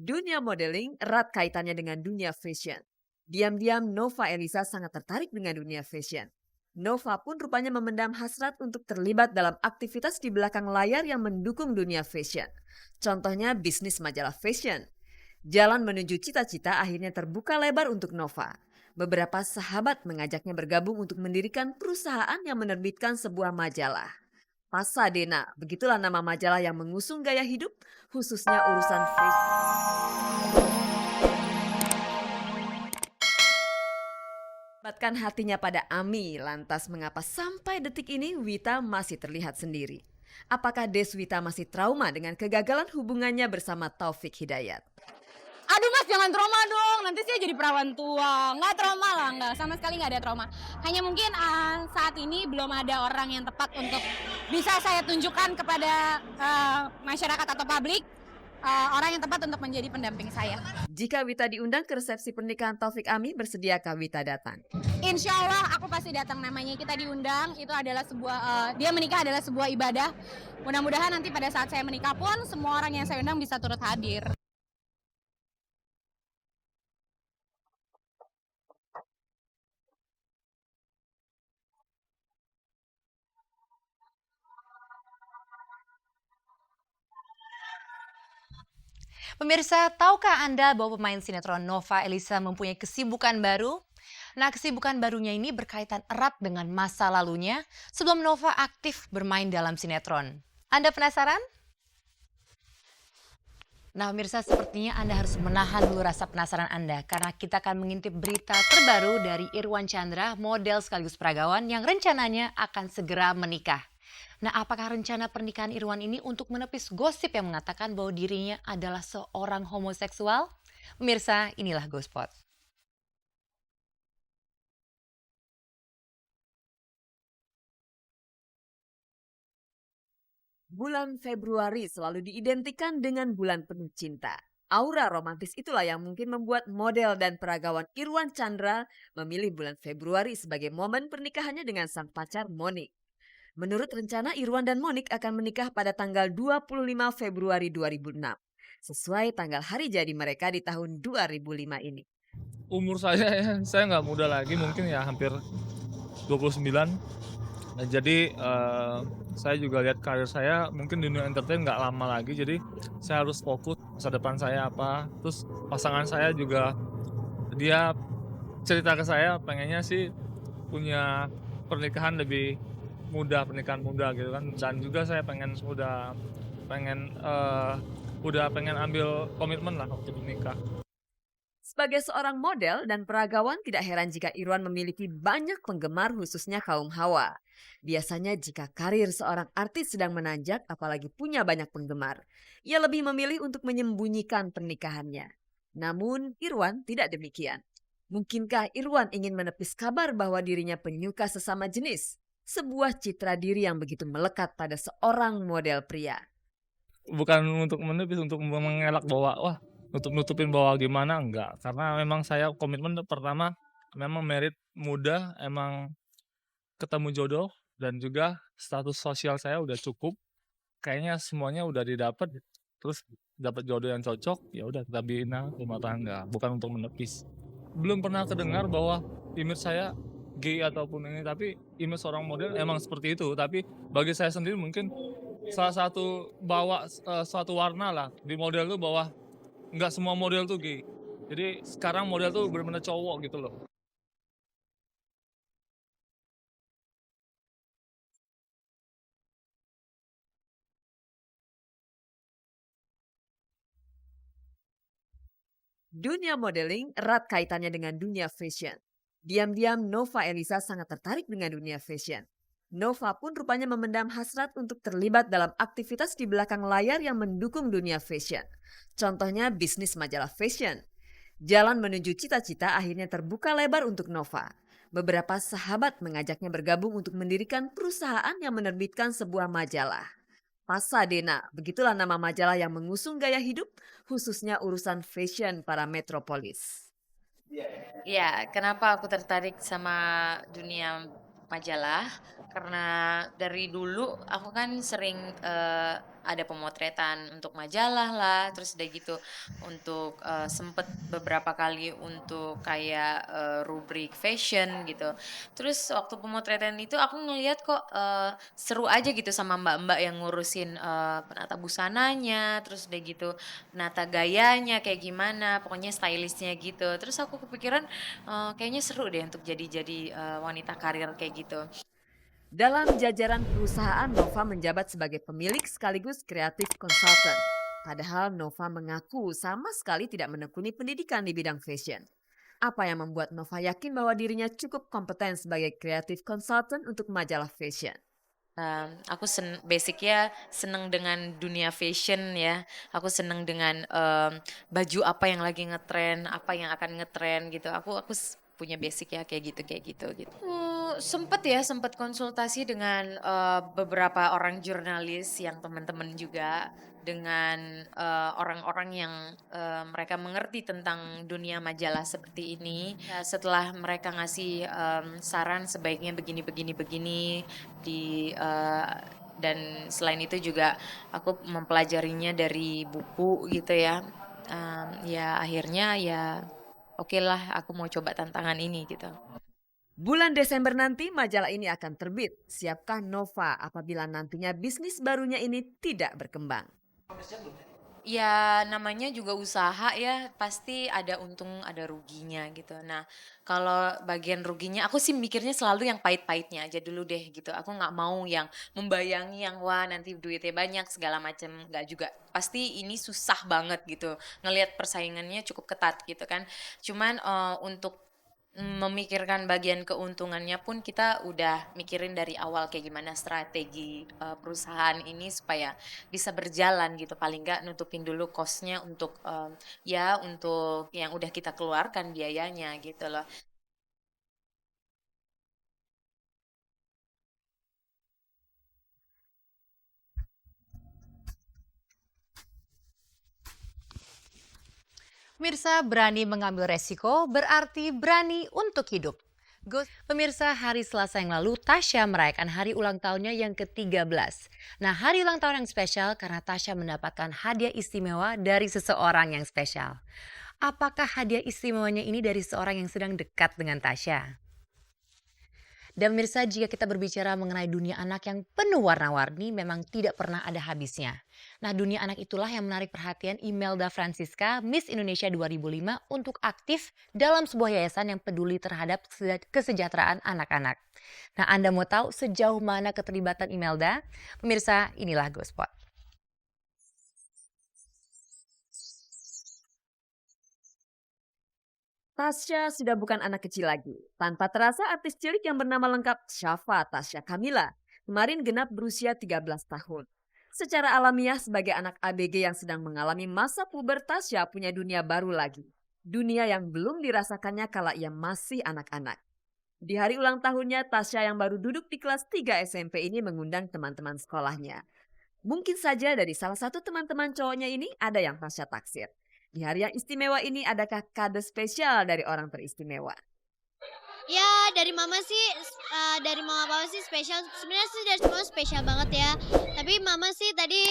Dunia modeling erat kaitannya dengan dunia fashion. Diam-diam Nova Elisa sangat tertarik dengan dunia fashion. Nova pun rupanya memendam hasrat untuk terlibat dalam aktivitas di belakang layar yang mendukung dunia fashion. Contohnya bisnis majalah fashion. Jalan menuju cita-cita akhirnya terbuka lebar untuk Nova. Beberapa sahabat mengajaknya bergabung untuk mendirikan perusahaan yang menerbitkan sebuah majalah. Pasadena, begitulah nama majalah yang mengusung gaya hidup, khususnya urusan fashion. Batkan hatinya pada Ami, lantas mengapa sampai detik ini Wita masih terlihat sendiri? Apakah Deswita masih trauma dengan kegagalan hubungannya bersama Taufik Hidayat? Aduh Mas jangan trauma dong, nanti saya jadi perawan tua. Nggak trauma lah, nggak, sama sekali nggak ada trauma. Hanya mungkin saat ini belum ada orang yang tepat untuk bisa saya tunjukkan kepada masyarakat atau publik, orang yang tepat untuk menjadi pendamping saya. Jika Wita diundang ke resepsi pernikahan Taufik Ami, bersediakah Wita datang? Insya Allah aku pasti datang, namanya kita diundang, itu adalah sebuah, dia menikah adalah sebuah ibadah. Mudah-mudahan nanti pada saat saya menikah pun semua orang yang saya undang bisa turut hadir. Pemirsa, tahukah Anda bahwa pemain sinetron Nova Elisa mempunyai kesibukan baru? Nah, kesibukan barunya ini berkaitan erat dengan masa lalunya sebelum Nova aktif bermain dalam sinetron. Anda penasaran? Nah, pemirsa, sepertinya Anda harus menahan dulu rasa penasaran Anda karena kita akan mengintip berita terbaru dari Irwan Chandra, model sekaligus peragawan yang rencananya akan segera menikah. Nah, apakah rencana pernikahan Irwan ini untuk menepis gosip yang mengatakan bahwa dirinya adalah seorang homoseksual? Pemirsa, inilah Gospot. Bulan Februari selalu diidentikan dengan bulan penuh cinta. Aura romantis itulah yang mungkin membuat model dan peragawan Irwan Chandra memilih bulan Februari sebagai momen pernikahannya dengan sang pacar Monik. Menurut rencana, Irwan dan Monik akan menikah pada tanggal 25 Februari 2006. Sesuai tanggal hari jadi mereka di tahun 2005 ini. Umur saya ya, saya nggak muda lagi, mungkin ya hampir 29. Nah, jadi saya juga lihat karir saya mungkin di dunia entertain nggak lama lagi, jadi saya harus fokus masa depan saya apa. Terus pasangan saya juga, dia cerita ke saya pengennya sih punya pernikahan lebih muda, pernikahan muda gitu kan. Dan juga saya udah pengen ambil komitmen lah waktu menikah. Sebagai seorang model dan peragawan, tidak heran jika Irwan memiliki banyak penggemar khususnya kaum hawa. Biasanya jika karir seorang artis sedang menanjak, apalagi punya banyak penggemar, ia lebih memilih untuk menyembunyikan pernikahannya. Namun Irwan tidak demikian. Mungkinkah Irwan ingin menepis kabar bahwa dirinya penyuka sesama jenis? Sebuah citra diri yang begitu melekat pada seorang model pria. Bukan untuk menepis, untuk mengelak bahwa, wah, nutupin bahwa gimana, enggak. Karena memang saya komitmen pertama, memang merit muda, emang ketemu jodoh, dan juga status sosial saya udah cukup. Kayaknya semuanya udah didapat, terus dapat jodoh yang cocok, ya udah kita bina rumah tangga, bukan untuk menepis. Belum pernah kedengar bahwa image saya gay ataupun ini, tapi image seorang model emang seperti itu. Tapi bagi saya sendiri mungkin salah satu bawa suatu warna lah di model tuh, bahwa nggak semua model tuh gay. Jadi sekarang model tuh benar-benar cowok gitu loh. Dunia modeling erat kaitannya dengan dunia fashion. Diam-diam Nova Elisa sangat tertarik dengan dunia fashion. Nova pun rupanya memendam hasrat untuk terlibat dalam aktivitas di belakang layar yang mendukung dunia fashion. Contohnya bisnis majalah fashion. Jalan menuju cita-cita akhirnya terbuka lebar untuk Nova. Beberapa sahabat mengajaknya bergabung untuk mendirikan perusahaan yang menerbitkan sebuah majalah. Pasadena, begitulah nama majalah yang mengusung gaya hidup, khususnya urusan fashion para metropolis. Ya, kenapa aku tertarik sama dunia majalah? Karena dari dulu aku kan sering ada pemotretan untuk majalah lah, terus udah gitu untuk sempet beberapa kali untuk kayak rubrik fashion gitu. Terus waktu pemotretan itu aku ngeliat kok seru aja gitu sama mbak-mbak yang ngurusin penata busananya, terus udah gitu nata gayanya kayak gimana, pokoknya stylistnya gitu. Terus aku kepikiran kayaknya seru deh untuk jadi wanita karir kayak gitu. Dalam jajaran perusahaan, Nova menjabat sebagai pemilik sekaligus kreatif consultant. Padahal Nova mengaku sama sekali tidak menekuni pendidikan di bidang fashion. Apa yang membuat Nova yakin bahwa dirinya cukup kompeten sebagai kreatif consultant untuk majalah fashion? Aku basicnya seneng dengan dunia fashion ya. Aku seneng dengan baju apa yang lagi ngetren, apa yang akan ngetren gitu. Punya basic ya kayak gitu gitu. Sempet konsultasi dengan beberapa orang jurnalis yang teman-teman juga, dengan orang-orang yang mereka mengerti tentang dunia majalah seperti ini. Ya, setelah mereka ngasih saran sebaiknya begini begini begini di dan selain itu juga aku mempelajarinya dari buku gitu ya. Ya akhirnya ya oke lah aku mau coba tantangan ini gitu. Bulan Desember nanti majalah ini akan terbit. Siapkah Nova apabila nantinya bisnis barunya ini tidak berkembang? Ya namanya juga usaha ya, pasti ada untung ada ruginya gitu. Nah kalau bagian ruginya aku sih mikirnya selalu yang pahit-pahitnya aja dulu deh gitu. Aku nggak mau yang membayangi yang wah nanti duitnya banyak segala macem, nggak juga. Pasti ini susah banget gitu, ngelihat persaingannya cukup ketat gitu kan. Cuman untuk memikirkan bagian keuntungannya pun kita udah mikirin dari awal kayak gimana strategi perusahaan ini supaya bisa berjalan gitu, paling nggak nutupin dulu cost-nya untuk ya untuk yang udah kita keluarkan biayanya gitu loh. Pemirsa, berani mengambil resiko berarti berani untuk hidup. Pemirsa, hari Selasa yang lalu Tasya merayakan hari ulang tahunnya yang ke-13. Nah, hari ulang tahun yang spesial karena Tasya mendapatkan hadiah istimewa dari seseorang yang spesial. Apakah hadiah istimewanya ini dari seorang yang sedang dekat dengan Tasya? Dan pemirsa, jika kita berbicara mengenai dunia anak yang penuh warna-warni memang tidak pernah ada habisnya. Nah, dunia anak itulah yang menarik perhatian Imelda Francisca, Miss Indonesia 2005 untuk aktif dalam sebuah yayasan yang peduli terhadap kesejahteraan anak-anak. Nah, Anda mau tahu sejauh mana keterlibatan Imelda? Pemirsa, inilah Gospot. Tasya sudah bukan anak kecil lagi. Tanpa terasa artis cilik yang bernama lengkap Syafa Tasya Kamila kemarin genap berusia 13 tahun. Secara alamiah sebagai anak ABG yang sedang mengalami masa puber, Tasya punya dunia baru lagi. Dunia yang belum dirasakannya kala ia masih anak-anak. Di hari ulang tahunnya, Tasya yang baru duduk di kelas 3 SMP ini mengundang teman-teman sekolahnya. Mungkin saja dari salah satu teman-teman cowoknya ini ada yang Tasya taksir. Di hari yang istimewa ini adakah kado spesial dari orang teristimewa? Ya dari mama sih, dari mama papa sih spesial. Sebenarnya sih dari semua spesial banget ya. Tapi mama sih tadi,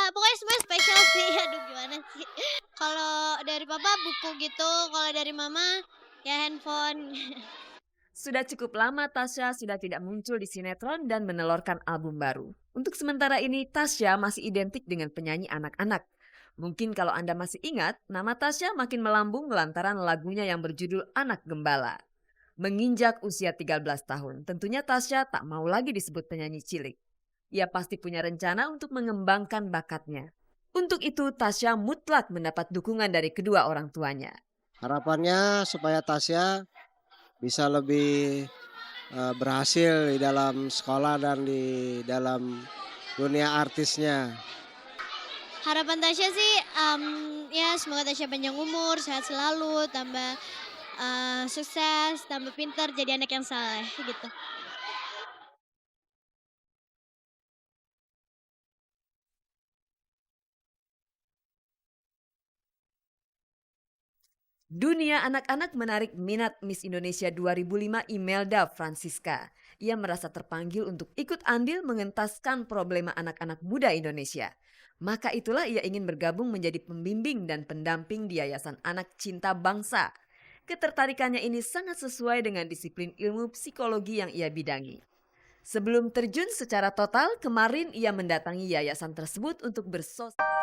pokoknya semua spesial sih. Aduh gimana sih. Kalau dari papa buku gitu, kalau dari mama ya handphone. Sudah cukup lama Tasya sudah tidak muncul di sinetron dan menelurkan album baru. Untuk sementara ini Tasya masih identik dengan penyanyi anak-anak. Mungkin kalau Anda masih ingat, nama Tasya makin melambung lantaran lagunya yang berjudul Anak Gembala. Menginjak usia 13 tahun, tentunya Tasya tak mau lagi disebut penyanyi cilik. Ia pasti punya rencana untuk mengembangkan bakatnya. Untuk itu Tasya mutlak mendapat dukungan dari kedua orang tuanya. Harapannya supaya Tasya bisa lebih berhasil di dalam sekolah dan di dalam dunia artisnya. Harapan Tasya sih, ya semoga Tasya panjang umur, sehat selalu, tambah sukses, tambah pintar, jadi anak yang saleh gitu. Dunia anak-anak menarik minat Miss Indonesia 2005 Imelda Francisca. ia merasa terpanggil untuk ikut andil mengentaskan problema anak-anak muda Indonesia. Maka itulah ia ingin bergabung menjadi pembimbing dan pendamping di Yayasan Anak Cinta Bangsa. Ketertarikannya ini sangat sesuai dengan disiplin ilmu psikologi yang ia bidangi. Sebelum terjun secara total, kemarin ia mendatangi yayasan tersebut untuk bersosialisasi.